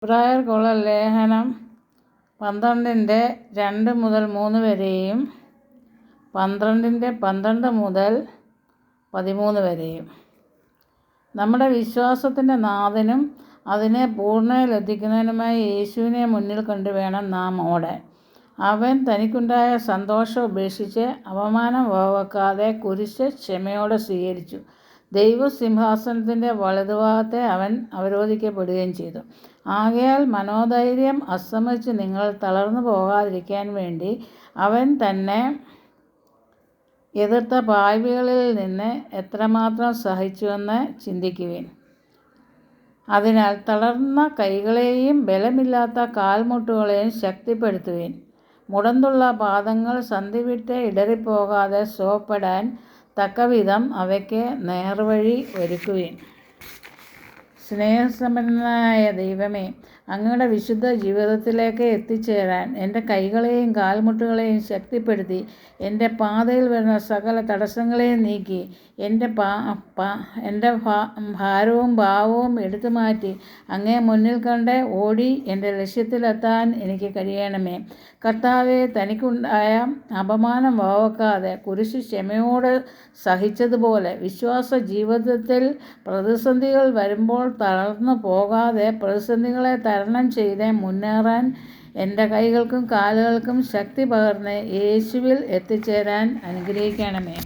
എബ്രായർക്കുള്ള ലേഖനം 12:2-3 വരെയും 12 മുതൽ 13 വരെയും. നമ്മുടെ വിശ്വാസത്തിൻ്റെ നാഥനും അതിനെ പൂർണ്ണതയിലെത്തിക്കുന്നതിനുമായ യേശുവിനെ മുന്നിൽ കണ്ടു വേണം നാം ഓടാൻ. അവൻ തനിക്കുണ്ടായ സന്തോഷം ഉപേക്ഷിച്ച് അപമാനം വകവെക്കാതെ കുരിശ് ക്ഷമയോടെ സ്വീകരിച്ചു. ദൈവസിംഹാസനത്തിൻ്റെ വലതുഭാഗത്തെ അവൻ അവരോധിക്കപ്പെടുകയും ചെയ്തു. ആകയാൽ മനോധൈര്യം അസ്തമിച്ച് നിങ്ങൾ തളർന്നു പോകാതിരിക്കാൻ വേണ്ടി അവൻ തന്നെ എതിർത്ത പാപികളിൽ നിന്ന് എത്രമാത്രം സഹിച്ചുവെന്ന് ചിന്തിക്കുവിൻ. അതിനാൽ തളർന്ന കൈകളെയും ബലമില്ലാത്ത കാൽമുട്ടുകളെയും ശക്തിപ്പെടുത്തുവിൻ. മുടന്തുള്ള പാദങ്ങൾ സന്ധിവിട്ട് ഇടറിപ്പോകാതെ സുഖപ്പെടാൻ തക്കവിധം അവയ്ക്ക് നേർവഴി ഒരുക്കുവിൻ. സ്നേഹസമ്പന്നനായ ദൈവമേ, അങ്ങയുടെ വിശുദ്ധ ജീവിതത്തിലേക്ക് എത്തിച്ചേരാൻ എൻ്റെ കൈകളെയും കാൽമുട്ടുകളെയും ശക്തിപ്പെടുത്തി എൻ്റെ പാതയിൽ വരുന്ന സകല തടസ്സങ്ങളെയും നീക്കി എൻ്റെ ഭാരവും ഭാവവും എടുത്തു മാറ്റി അങ്ങേ മുന്നിൽ കണ്ട് ഓടി എൻ്റെ ലക്ഷ്യത്തിലെത്താൻ എനിക്ക് കഴിയണമേ. കർത്താവേ, തനിക്കുണ്ടായ അപമാനം വകവെക്കാതെ കുരിശ് ക്ഷമയോടെ സഹിച്ചതുപോലെ വിശ്വാസ ജീവിതത്തിൽ പ്രതിസന്ധികൾ വരുമ്പോൾ തളർന്നു പോകാതെ പ്രതിസന്ധികളെ തരണം ചെയ്ത് മുന്നേറാൻ എൻ്റെ കൈകൾക്കും കാലുകൾക്കും ശക്തി പകർന്ന് യേശുവിൽ എത്തിച്ചേരാൻ അനുഗ്രഹിക്കണമേ.